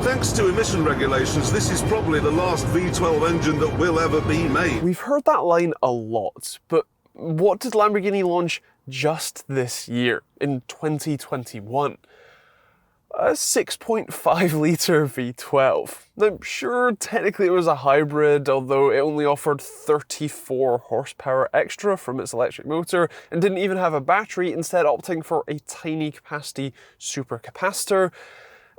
Thanks to emission regulations, this is probably the last V12 engine that will ever be made. We've heard that line a lot, but what did Lamborghini launch just this year, in 2021? A 6.5 litre V12. Now, sure, technically it was a hybrid, although it only offered 34 horsepower extra from its electric motor and didn't even have a battery, instead opting for a tiny capacity supercapacitor.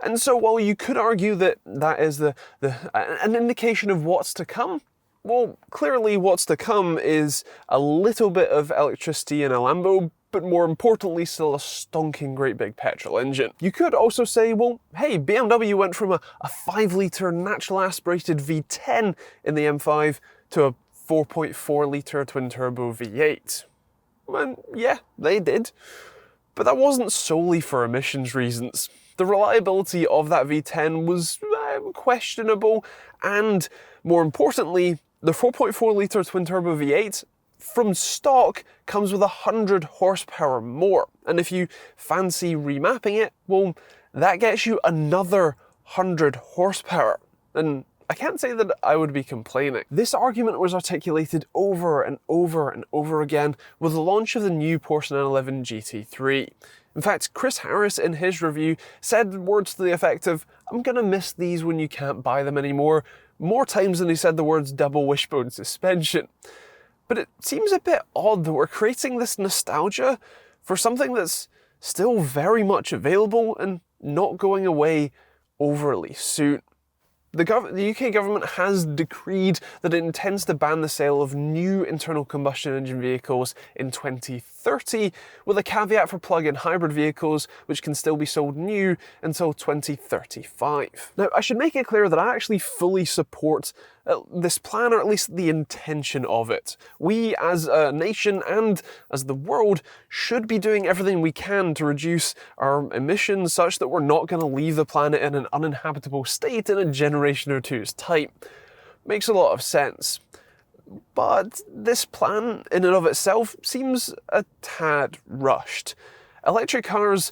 And so while you could argue that that is an indication of what's to come, well, clearly what's to come is a little bit of electricity in a Lambo, but more importantly still a stonking great big petrol engine. You could also say, well, hey, BMW went from a 5 litre natural aspirated V10 in the M5 to a 4.4 litre twin turbo V8. And yeah, they did. But that wasn't solely for emissions reasons. The reliability of that V10 was questionable, and more importantly, the 4.4 litre twin turbo V8 from stock comes with 100 horsepower more. And if you fancy remapping it, well, that gets you another 100 horsepower. And I can't say that I would be complaining. This argument was articulated over and over and over again with the launch of the new Porsche 911 GT3. In fact, Chris Harris in his review said words to the effect of, "I'm gonna miss these when you can't buy them anymore," more times than he said the words double wishbone suspension. But it seems a bit odd that we're creating this nostalgia for something that's still very much available and not going away overly soon. The UK government has decreed that it intends to ban the sale of new internal combustion engine vehicles in 2030, with a caveat for plug-in hybrid vehicles, which can still be sold new until 2035. Now, I should make it clear that I actually fully support this plan, or at least the intention of it. We as a nation and as the world should be doing everything we can to reduce our emissions such that we're not going to leave the planet in an uninhabitable state in a generation or two's time. Makes a lot of sense. But this plan in and of itself seems a tad rushed. Electric cars,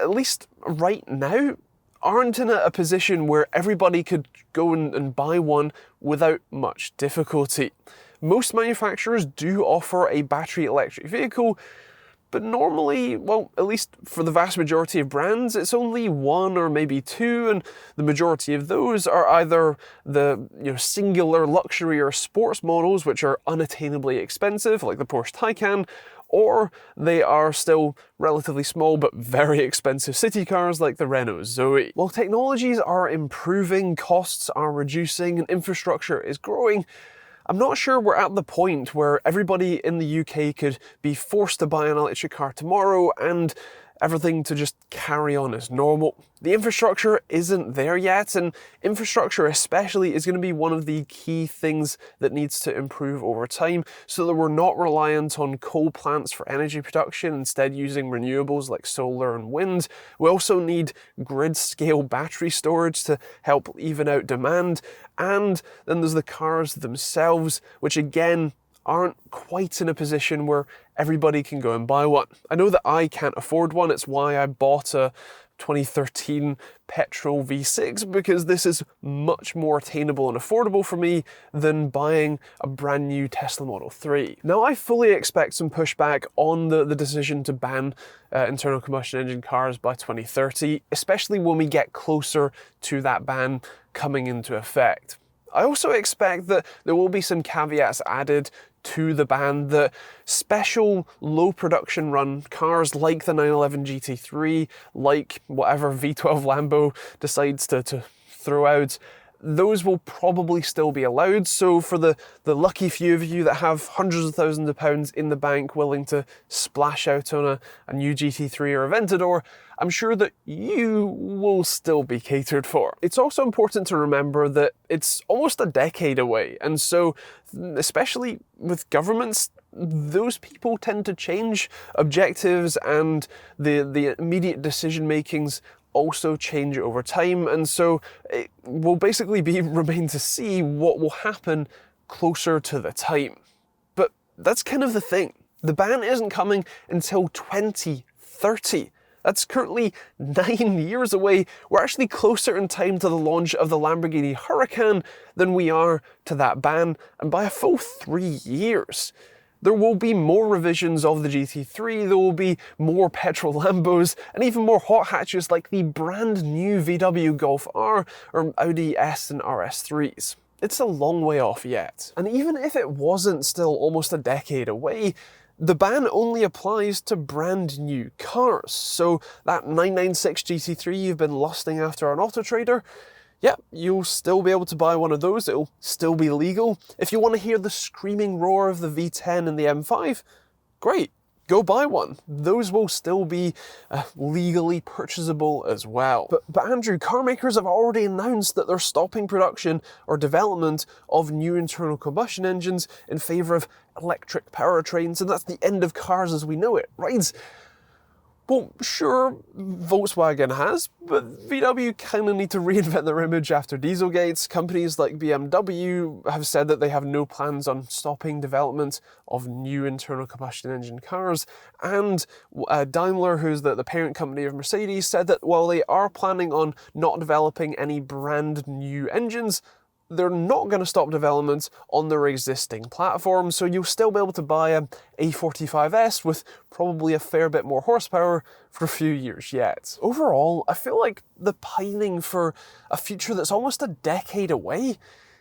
at least right now, aren't in a position where everybody could go and buy one without much difficulty. Most manufacturers do offer a battery electric vehicle, but normally, well, at least for the vast majority of brands, it's only one or maybe two, and the majority of those are either the singular luxury or sports models, which are unattainably expensive, like the Porsche Taycan, or they are still relatively small but very expensive city cars like the Renault Zoe. While technologies are improving, costs are reducing, and infrastructure is growing, I'm not sure we're at the point where everybody in the UK could be forced to buy an electric car tomorrow and everything to just carry on as normal. The infrastructure isn't there yet, and infrastructure especially is going to be one of the key things that needs to improve over time so that we're not reliant on coal plants for energy production, instead using renewables like solar and wind. We also need grid-scale battery storage to help even out demand, and then there's the cars themselves, which again aren't quite in a position where everybody can go and buy one. I know that I can't afford one, it's why I bought a 2013 Petrol V6, because this is much more attainable and affordable for me than buying a brand new Tesla Model 3. Now, I fully expect some pushback on the decision to ban internal combustion engine cars by 2030, especially when we get closer to that ban coming into effect. I also expect that there will be some caveats added to the ban, that special low production run cars like the 911 GT3, like whatever V12 Lambo decides to throw out, those will probably still be allowed. So for the lucky few of you that have hundreds of thousands of pounds in the bank willing to splash out on a new GT3 or Aventador, I'm sure that you will still be catered for. It's also important to remember that it's almost a decade away, and so especially with governments, those people tend to change objectives, and the immediate decision makings also change over time, and so it will basically remain to see what will happen closer to the time. But that's kind of the thing. The ban isn't coming until 2030. That's currently 9 years away. We're actually closer in time to the launch of the Lamborghini Huracan than we are to that ban, and by a full 3 years. There will be more revisions of the GT3, there will be more petrol Lambos, and even more hot hatches like the brand new VW Golf R or Audi S and RS3s. It's a long way off yet. And even if it wasn't still almost a decade away, the ban only applies to brand new cars. So that 996 GT3 you've been lusting after on AutoTrader, yeah, you'll still be able to buy one of those, it'll still be legal. If you want to hear the screaming roar of the V10 and the M5, great, go buy one. Those will still be legally purchasable as well. But Andrew, car makers have already announced that they're stopping production or development of new internal combustion engines in favour of electric powertrains, and that's the end of cars as we know it, right? Well, sure, Volkswagen has, but VW kind of need to reinvent their image after Dieselgate. Companies like BMW have said that they have no plans on stopping development of new internal combustion engine cars, and Daimler, who's the parent company of Mercedes, said that while they are planning on not developing any brand new engines, they're not going to stop development on their existing platform, so you'll still be able to buy a A45S with probably a fair bit more horsepower for a few years yet. Overall, I feel like the pining for a future that's almost a decade away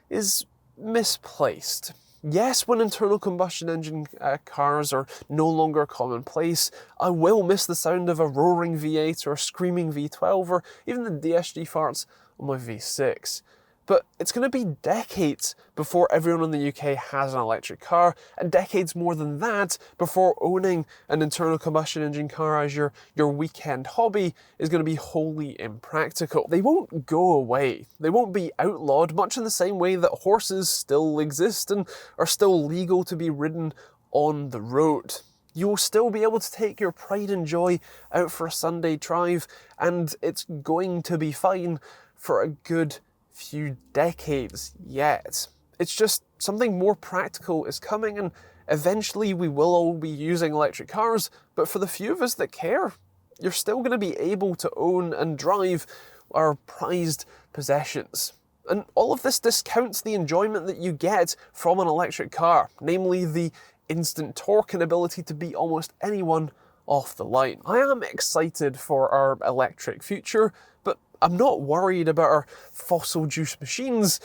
is misplaced. Yes, when internal combustion engine cars are no longer commonplace, I will miss the sound of a roaring V8 or a screaming V12 or even the DSG farts on my V6. But it's going to be decades before everyone in the UK has an electric car, and decades more than that before owning an internal combustion engine car as your weekend hobby is going to be wholly impractical. They won't go away. They won't be outlawed, much in the same way that horses still exist and are still legal to be ridden on the road. You will still be able to take your pride and joy out for a Sunday drive, and it's going to be fine for a good few decades yet. It's just something more practical is coming, and eventually we will all be using electric cars, but for the few of us that care, you're still going to be able to own and drive our prized possessions. And all of this discounts the enjoyment that you get from an electric car, namely the instant torque and ability to beat almost anyone off the line. I am excited for our electric future, but I'm not worried about our fossil juice machines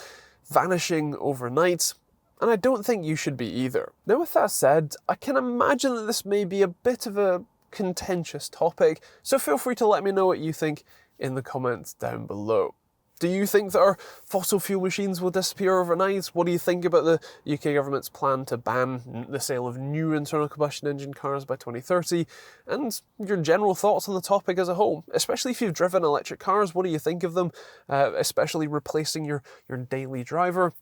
vanishing overnight, and I don't think you should be either. Now, with that said, I can imagine that this may be a bit of a contentious topic, so feel free to let me know what you think in the comments down below. Do you think that our fossil fuel machines will disappear overnight? What do you think about the UK government's plan to ban the sale of new internal combustion engine cars by 2030? And your general thoughts on the topic as a whole, especially if you've driven electric cars, what do you think of them? Especially replacing your daily driver?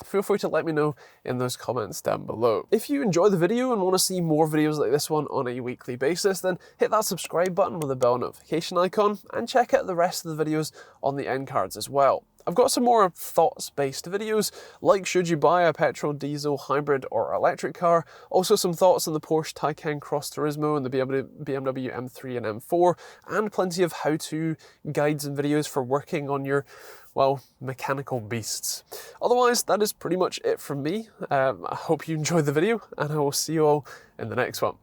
Feel free to let me know in those comments down below. If you enjoy the video and want to see more videos like this one on a weekly basis, then hit that subscribe button with the bell notification icon and check out the rest of the videos on the end cards as well. I've got some more thoughts-based videos, like should you buy a petrol, diesel, hybrid or electric car, also some thoughts on the Porsche Taycan Cross Turismo and the BMW M3 and M4, and plenty of how-to guides and videos for working on your, well, mechanical beasts. Otherwise, that is pretty much it from me. I hope you enjoyed the video, and I will see you all in the next one.